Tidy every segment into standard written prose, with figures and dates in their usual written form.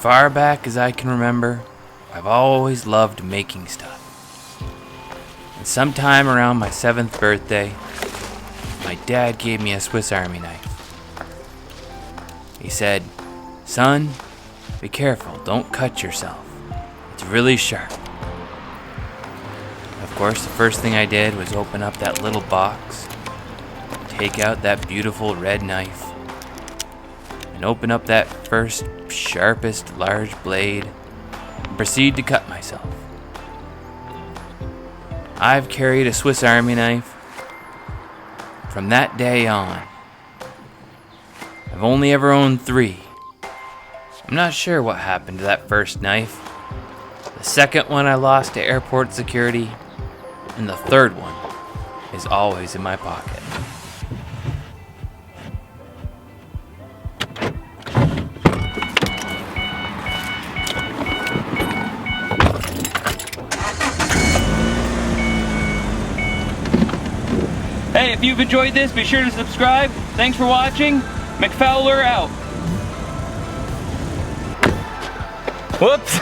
far back as I can remember, I've always loved making stuff. And sometime around my 7th birthday, my dad gave me a Swiss Army knife. He said, "Son, be careful, don't cut yourself. It's really sharp." Of course, the first thing I did was open up that little box, take out that beautiful red knife, and open up that first sharpest large blade, and proceed to cut myself. I've carried a Swiss Army knife from that day on. I've only ever owned 3. I'm not sure what happened to that first knife. The second one I lost to airport security, and the third one is always in my pocket. Hey, if you've enjoyed this, be sure to subscribe. Thanks for watching. MacFowler out. Whoops.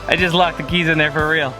I just locked the keys in there for real.